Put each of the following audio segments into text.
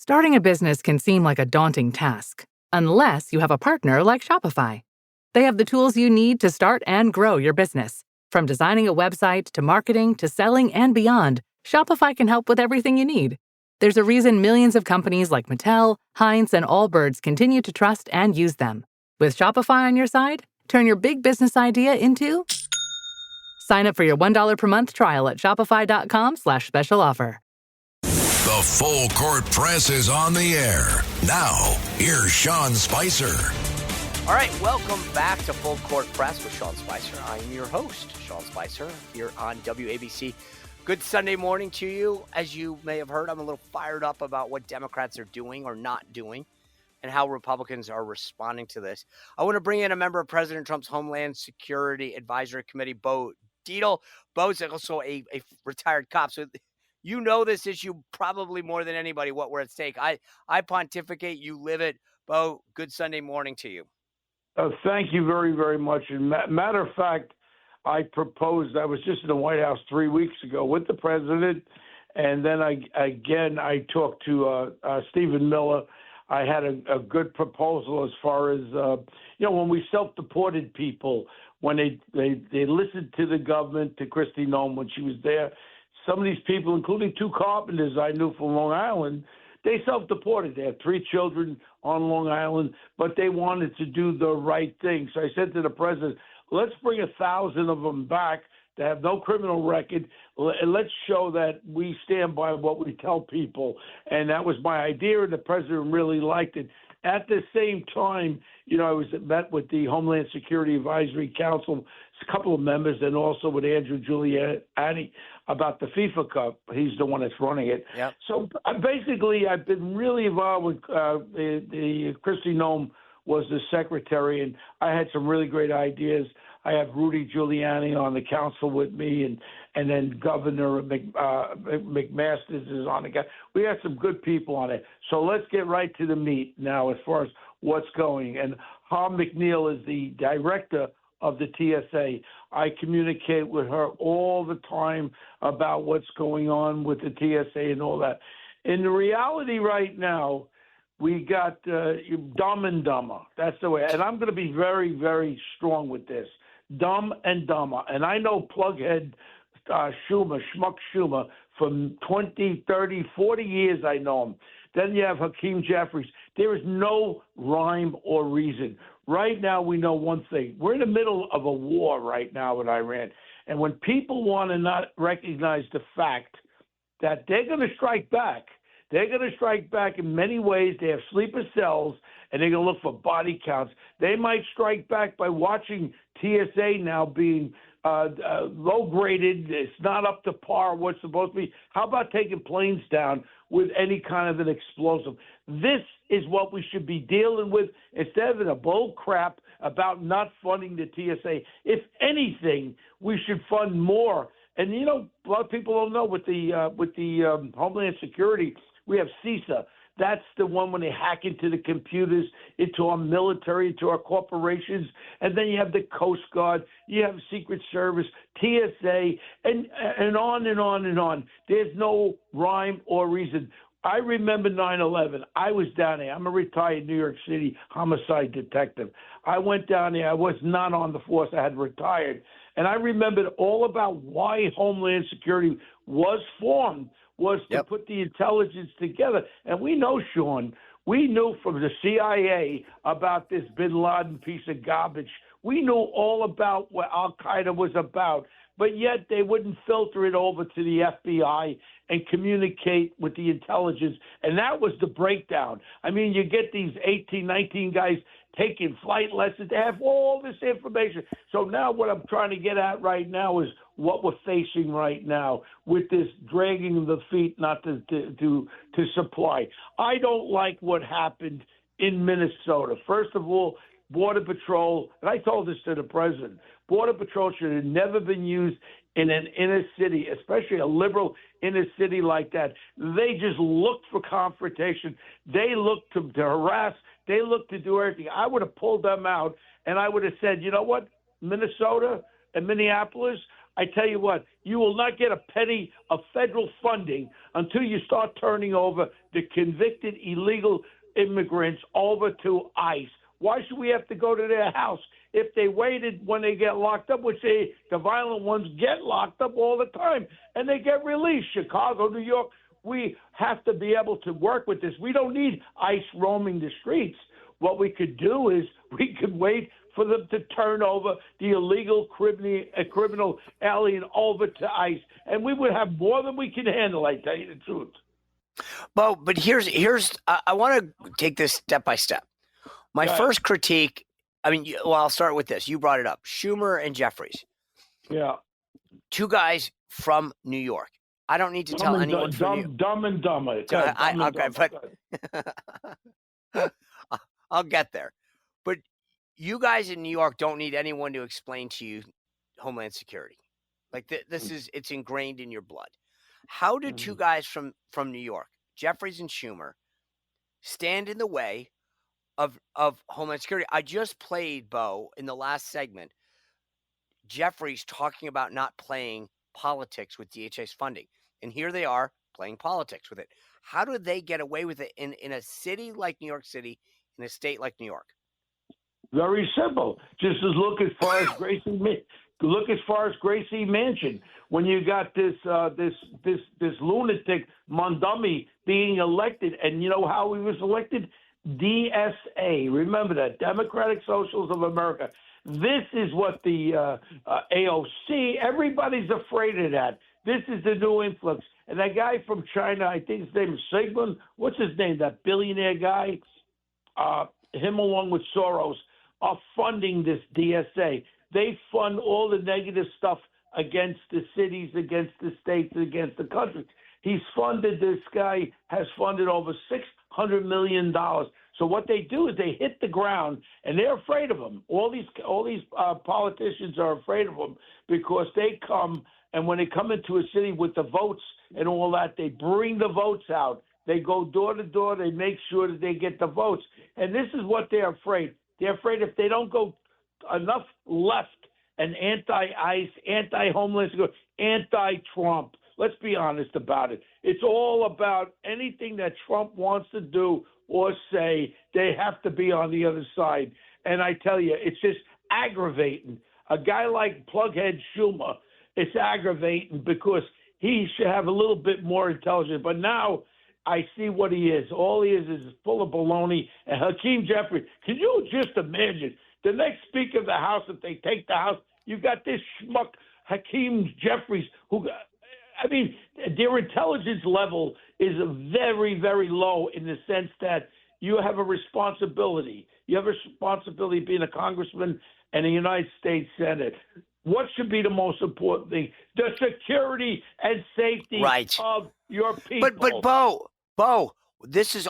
Starting a business can seem like a daunting task, unless you have a partner like Shopify. They have the tools you need to start and grow your business. From designing a website to marketing to selling and beyond, Shopify can help with everything you need. There's a reason millions of companies like Mattel, Heinz, and Allbirds continue to trust and use them. With Shopify on your side, turn your big business idea into... Sign up for your $1 per month trial at shopify.com/special offer. The Full Court Press is on the air. Now, here's Sean Spicer. All right, welcome back to Full Court Press with Sean Spicer. I am your host, Sean Spicer, here on WABC. Good Sunday morning to you. As you may have heard, I'm a little fired up about what Democrats are doing or not doing and how Republicans are responding to this. I want to bring in a member of President Trump's Homeland Security Advisory Committee, Bo Dietl. Bo's also a retired cop, so you know this issue probably more than anybody, what we're at stake. I pontificate, you live it. Bo, good Sunday morning to you. Thank you very, very much. And matter of fact, I was just in the White House 3 weeks ago with the president, and then I talked to Stephen Miller. I had a good proposal as far as, when we self-deported people, when they listened to the government, to Kristi Noem when she was there. Some of these people, including two carpenters I knew from Long Island, they self-deported. They had 3 children on Long Island, but they wanted to do the right thing. So I said to the president, let's bring 1,000 of them back that have no criminal record. Let's show that we stand by what we tell people. And that was my idea, and the president really liked it. At the same time, I met with the Homeland Security Advisory Council, a couple of members, and also with Andrew Giuliani about the FIFA Cup. He's the one that's running it. Yep. So basically, I've been really involved with the Kristi Noem was the secretary, and I had some really great ideas. I have Rudy Giuliani on the council with me, and then Governor McMaster is on the council. We have some good people on it. So let's get right to the meat now as far as what's going. And Harm McNeil is the director of the TSA. I communicate with her all the time about what's going on with the TSA and all that. In the reality right now, we got Dumb and Dumber. That's the way. And I'm going to be very, very strong with this. Dumb and Dumber. And I know Plughead Schmuck Schumer, from 20, 30, 40 years I know him. Then you have Hakeem Jeffries. There is no rhyme or reason. Right now we know one thing. We're in the middle of a war right now with Iran. And when people want to not recognize the fact that they're going to strike back, they're going to strike back in many ways. They have sleeper cells, and they're going to look for body counts. They might strike back by watching TSA now being low-graded. It's not up to par what's supposed to be. How about taking planes down with any kind of an explosive? This is what we should be dealing with instead of a bull crap about not funding the TSA. If anything, we should fund more. And, a lot of people don't know with the Homeland Security, we have CISA. That's the one when they hack into the computers, into our military, into our corporations. And then you have the Coast Guard, you have Secret Service, TSA, and on and on and on. There's no rhyme or reason. I remember 9/11. I was down there. I'm a retired New York City homicide detective. I went down there. I was not on the force. I had retired. And I remembered all about why Homeland Security was formed, was to put the intelligence together. And we know, Sean, we knew from the CIA about this bin Laden piece of garbage. We knew all about what al-Qaeda was about, but yet they wouldn't filter it over to the FBI and communicate with the intelligence. And that was the breakdown. I mean, you get these 18, 19 guys taking flight lessons. They have all this information. So now what I'm trying to get at right now is what we're facing right now with this dragging of the feet not to supply. I don't like what happened in Minnesota. First of all, Border Patrol, and I told this to the president, Border Patrol should have never been used in an inner city, especially a liberal inner city like that. They just looked for confrontation. They looked to harass. They looked to do everything. I would have pulled them out, and I would have said, you know what, Minnesota and Minneapolis, I tell you what, you will not get a penny of federal funding until you start turning over the convicted illegal immigrants over to ICE. Why should we have to go to their house? If they waited when they get locked up, which the violent ones get locked up all the time, and they get released. Chicago, New York, we have to be able to work with this. We don't need ICE roaming the streets. What we could do is we could wait for them to turn over the illegal criminal alien over to ICE, and we would have more than we can handle, I tell you the truth. Well, but here's I want to take this step by step. My first critique, I'll start with this. You brought it up. Schumer and Jeffries. Yeah. Two guys from New York. I don't need to tell anyone from New York. Dumb and dumber. I'll get there. But you guys in New York don't need anyone to explain to you Homeland Security. Like it's ingrained in your blood. How did two guys from New York, Jeffries and Schumer, stand in the way of Homeland Security? I just played, Bo, in the last segment, Jeffries talking about not playing politics with DHS funding. And here they are playing politics with it. How do they get away with it in a city like New York City, in a state like New York? Very simple. Just as look as far as Gracie Mansion. When you got this lunatic Mondumi being elected, and you know how he was elected? DSA. Remember that, Democratic Socialists of America. This is what the AOC. Everybody's afraid of that. This is the new influx. And that guy from China, I think his name is Sigmund. What's his name? That billionaire guy. Him along with Soros are funding this DSA. They fund all the negative stuff against the cities, against the states, against the country. This guy has funded over $600 million. So what they do is they hit the ground, and they're afraid of him. All these politicians are afraid of him because they come, and when they come into a city with the votes and all that, they bring the votes out. They go door to door. They make sure that they get the votes. And this is what they're afraid. They're afraid if they don't go enough left and anti-ICE, anti-Homeland Security, anti-Trump. Let's be honest about it. It's all about anything that Trump wants to do or say, they have to be on the other side. And I tell you, it's just aggravating. A guy like Plughead Schumer, it's aggravating because he should have a little bit more intelligence. But now I see what he is. All he is full of baloney. And Hakeem Jeffries, can you just imagine the next Speaker of the House, if they take the House, you got this schmuck Hakeem Jeffries who – their intelligence level is very, very low in the sense that you have a responsibility. You have a responsibility being a congressman and a United States Senate. What should be the most important thing? The security and safety of your people. But Bo,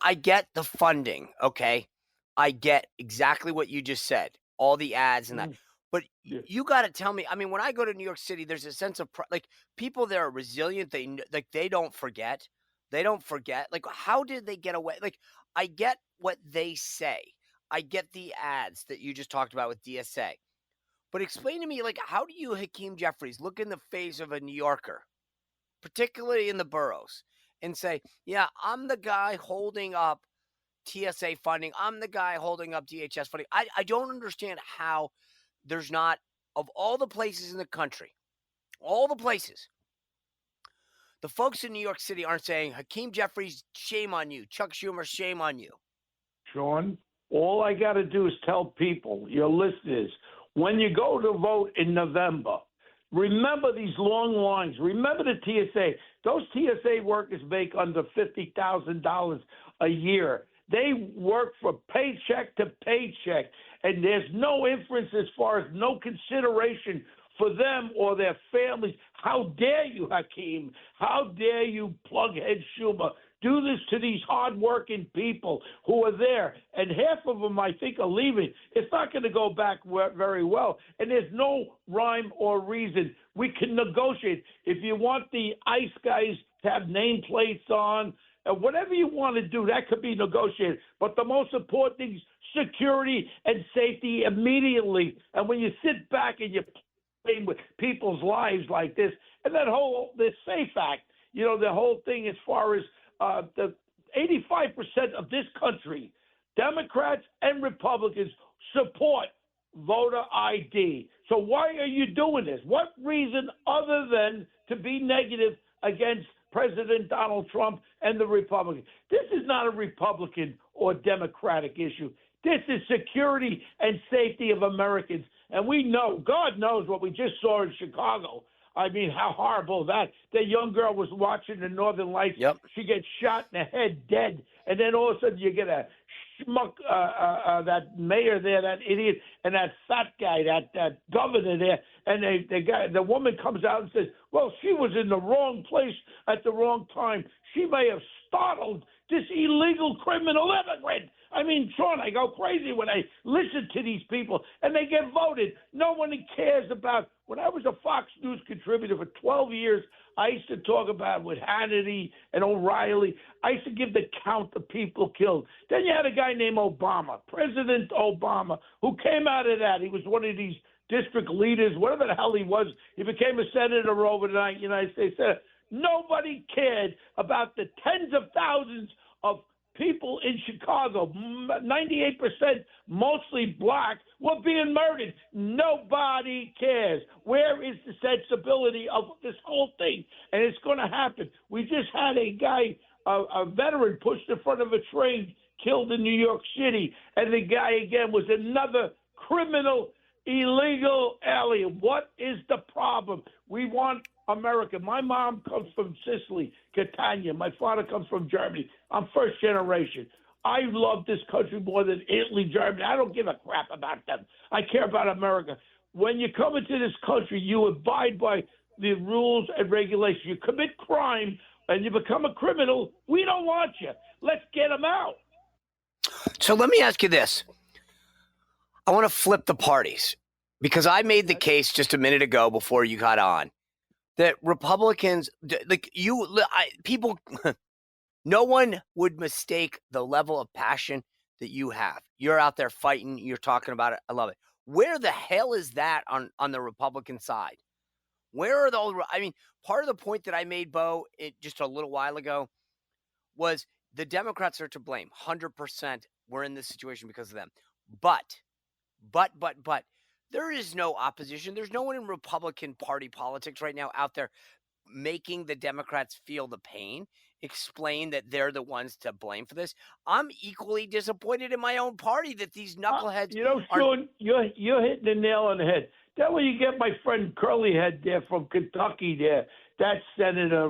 I get the funding, okay? I get exactly what you just said, all the ads and that. But you got to tell me, when I go to New York City, there's a sense of people there are resilient. They don't forget. They don't forget. How did they get away? I get what they say. I get the ads that you just talked about with DSA. But explain to me, how do you, Hakeem Jeffries, look in the face of a New Yorker, particularly in the boroughs, and say, yeah, I'm the guy holding up TSA funding. I'm the guy holding up DHS funding. I don't understand how there's not, of all the places in the country, all the places, the folks in New York City aren't saying, Hakeem Jeffries, shame on you. Chuck Schumer, shame on you. Sean, all I got to do is tell people, your listeners, when you go to vote in November, remember these long lines. Remember the TSA. Those TSA workers make under $50,000 a year. They work from paycheck to paycheck, and there's no inference as far as no consideration for them or their families. How dare you, Hakeem? How dare you, Plughead Schumer, do this to these hardworking people who are there? And half of them, I think, are leaving. It's not going to go back very well, and there's no rhyme or reason. We can negotiate. If you want the ICE guys to have nameplates on, whatever you want to do, that could be negotiated. But the most important thing is security and safety immediately. And when you sit back and you're playing with people's lives like this, and this SAFE Act, the whole thing as far as the 85% of this country, Democrats and Republicans, support voter ID. So why are you doing this? What reason other than to be negative against President Donald Trump and the Republicans? This is not a Republican or Democratic issue. This is security and safety of Americans. And we know, God knows what we just saw in Chicago. I mean, how horrible that young girl was watching the Northern Lights. Yep. She gets shot in the head, dead. And then all of a sudden you get a schmuck, that mayor there, that idiot, and that fat guy, that governor there. And the woman comes out and says, well, she was in the wrong place at the wrong time. She may have startled this illegal criminal immigrant. I mean, Sean, I go crazy when I listen to these people, and they get voted. No one cares about. When I was a Fox News contributor for 12 years, I used to talk about with Hannity and O'Reilly. I used to give the count of people killed. Then you had a guy named Obama, President Obama, who came out of that. He was one of these district leaders, whatever the hell he was. He became a senator overnight, United States Senate. Nobody cared about the tens of thousands of people in Chicago, 98% mostly black, were being murdered. Nobody cares. Where is the sensibility of this whole thing? And it's going to happen. We just had a guy, a veteran, pushed in front of a train, killed in New York City. And the guy, again, was another criminal, illegal alien. What is the problem? We want America. My mom comes from Sicily, Catania. My father comes from Germany. I'm first generation. I love this country more than Italy, Germany. I don't give a crap about them. I care about America. When you come into this country, you abide by the rules and regulations. You commit crime and you become a criminal, we don't want you. Let's get them out. So let me ask you this. I want to flip the parties because I made the case just a minute ago before you got on that Republicans, people, no one would mistake the level of passion that you have. You're out there fighting. You're talking about it. I love it. Where the hell is that on the Republican side? Where are those? I mean, part of the point that I made, Bo, just a little while ago was the Democrats are to blame. 100% we're in this situation because of them. But there is no opposition. There's no one in Republican Party politics right now out there making the Democrats feel the pain, explain that they're the ones to blame for this. I'm equally disappointed in my own party that these knuckleheads Sean, you're hitting the nail on the head. That way you get my friend Curlyhead there from Kentucky there, that Senator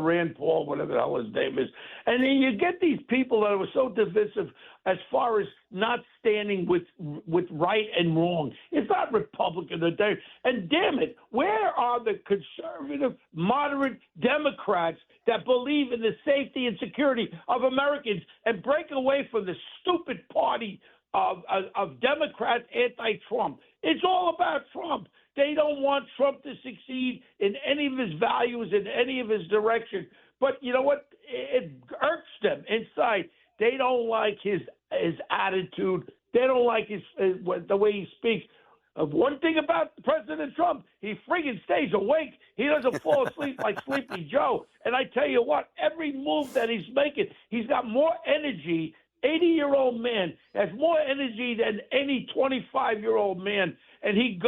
Rand Paul, whatever the hell his name is. And then you get these people that are so divisive as far as not standing with right and wrong. It's not Republican or Democrat. And damn it, where are the conservative, moderate Democrats that believe in the safety and security of Americans and break away from the stupid party of Democrats anti-Trump? It's all about Trump. They don't want Trump to succeed in any of his values, in any of his direction. But you know what? It irks them inside. They don't like his attitude. They don't like the way he speaks. One thing about President Trump, he friggin' stays awake. He doesn't fall asleep like Sleepy Joe. And I tell you what, every move that he's making, he's got more energy. 80-year-old man has more energy than any 25-year-old man. And he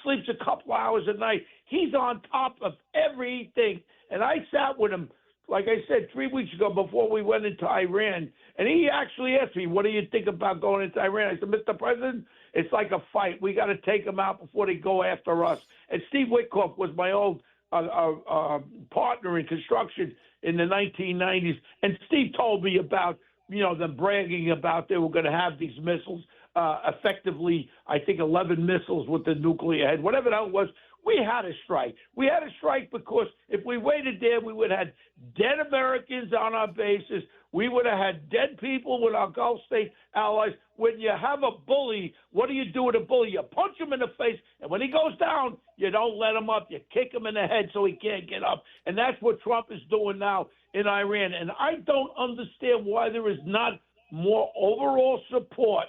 sleeps a couple hours a night. He's on top of everything. And I sat with him, like I said, 3 weeks ago before we went into Iran. And he actually asked me, what do you think about going into Iran? I said, Mr. President, it's like a fight. We got to take them out before they go after us. And Steve Witkoff was my old partner in construction in the 1990s. And Steve told me about, them bragging about they were going to have these missiles, effectively, I think 11 missiles with the nuclear head, whatever that was. We had a strike. We had a strike because if we waited there, we would have had dead Americans on our bases. We would have had dead people with our Gulf state allies. When you have a bully, what do you do with a bully? You punch him in the face, and when he goes down, you don't let him up. You kick him in the head so he can't get up. And that's what Trump is doing now in Iran. And I don't understand why there is not more overall support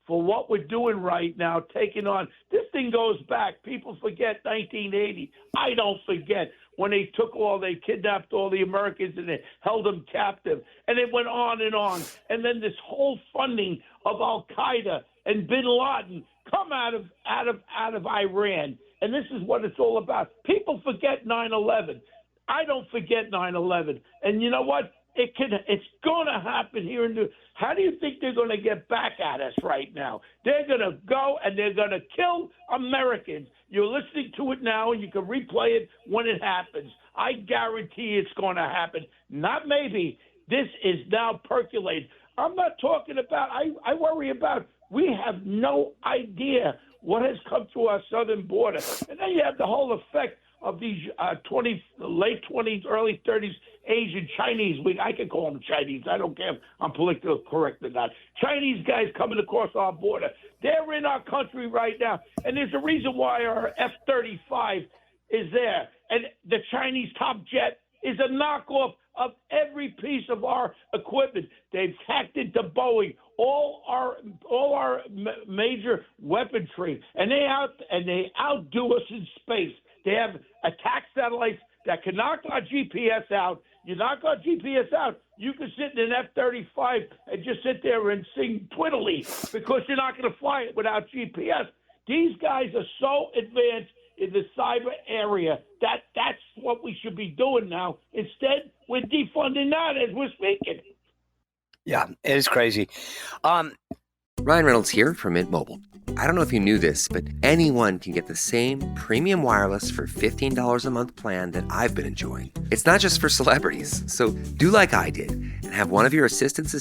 for what we're doing right now, taking on. This thing goes back. People forget 1980. I don't forget. when they kidnapped all the Americans and they held them captive. And it went on and on. And then this whole funding of Al-Qaeda and bin Laden come out of Iran. And this is what it's all about. People forget 9/11. I don't forget 9/11. And you know what? It's going to happen here in How do you think they're going to get back at us right now? They're going to go and they're going to kill Americans. You're listening to it now, and you can replay it when it happens. I guarantee it's going to happen. Not maybe. This is now percolating. I'm not talking about – I worry about we have no idea what has come to our southern border. And then you have the whole effect of these late 20s, early 30s Asian Chinese. I can call them Chinese. I don't care if I'm politically correct or not. Chinese guys coming across our border. They're in our country right now. And there's a reason why our F-35 is there. And the Chinese top jet is a knockoff of every piece of our equipment. They've hacked into Boeing, all our major weaponry, and they outdo us in space. They have attack satellites that can knock our GPS out. You knock our GPS out, you can sit in an F-35 and just sit there and sing twiddly because you're not going to fly it without GPS. These guys are so advanced in the cyber area that's what we should be doing now. Instead, we're defunding that as we're speaking. Yeah, it is crazy. Ryan Reynolds here from Mint Mobile. I don't know if you knew this, but anyone can get the same premium wireless for $15 a month plan that I've been enjoying. It's not just for celebrities. So do like I did and have one of your assistants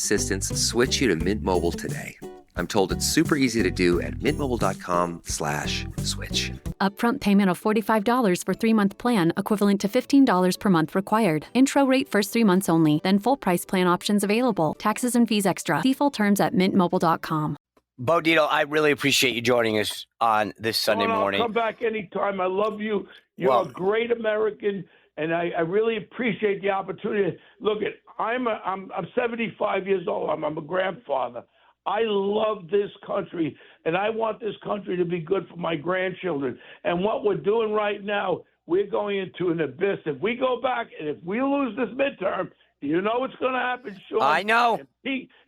switch you to Mint Mobile today. I'm told it's super easy to do at mintmobile.com/switch. Upfront payment of $45 for 3-month plan, equivalent to $15 per month required. Intro rate first 3 months only, then full price plan options available. Taxes and fees extra. See full terms at mintmobile.com. Bo Dietl, I really appreciate you joining us on this Sunday morning. I'll come back anytime. I love you. You're a great American, and I really appreciate the opportunity. Look, I'm 75 years old. I'm a grandfather. I love this country, and I want this country to be good for my grandchildren. And what we're doing right now, we're going into an abyss. If we go back and if we lose this midterm, you know what's going to happen, Sean? I know.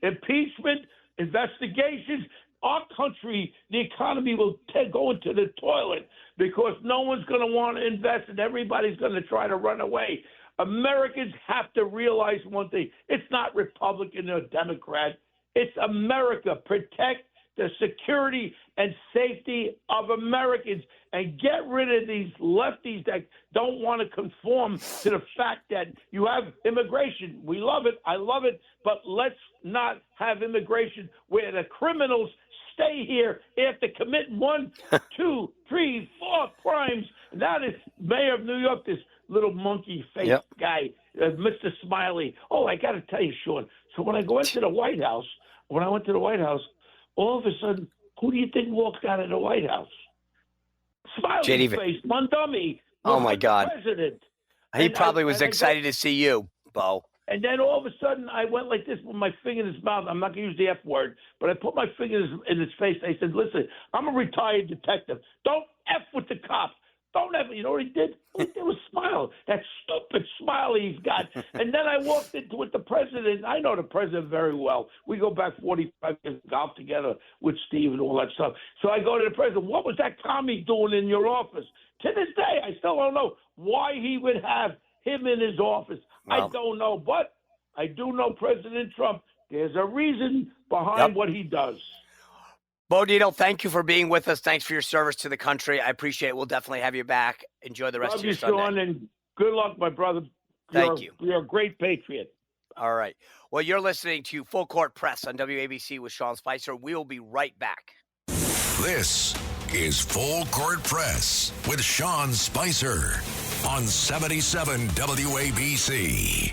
Impeachment, investigations. Our country, the economy will go into the toilet because no one's going to want to invest and everybody's going to try to run away. Americans have to realize one thing. It's not Republican or Democrat. It's America. Protect the security and safety of Americans and get rid of these lefties that don't want to conform to the fact that you have immigration. We love it. I love it. But let's not have immigration where the criminals stay here after committing 1, 2, 3, 4 crimes. And that is Mayor of New York, this little monkey-faced guy, Mr. Smiley. Oh, I got to tell you, Sean. So when I went to the White House, all of a sudden, who do you think walked out of the White House? Smiley face, Mondummy. Oh, my God. President. He probably was excited to see you, Bo. And then all of a sudden, I went like this with my finger in his mouth. I'm not going to use the F word, but I put my fingers in his face. I said, listen, I'm a retired detective. Don't F with the cops. Don't ever, you know what he did? All he did was smile. That stupid smile he's got. And then I walked into with the president. I know the president very well. We go back 45 years, golf together with Steve and all that stuff. So I go to the president. What was that commie doing in your office? To this day, I still don't know why he would have him in his office. Wow. I don't know. But I do know President Trump. There's a reason behind what he does. Bo Dietl, thank you for being with us. Thanks for your service to the country. I appreciate it. We'll definitely have you back. Enjoy the rest of your Sunday. Love you, Sean, and good luck, my brother. Thank you. You're a great patriot. All right. Well, you're listening to Full Court Press on WABC with Sean Spicer. We'll be right back. This is Full Court Press with Sean Spicer on 77 WABC.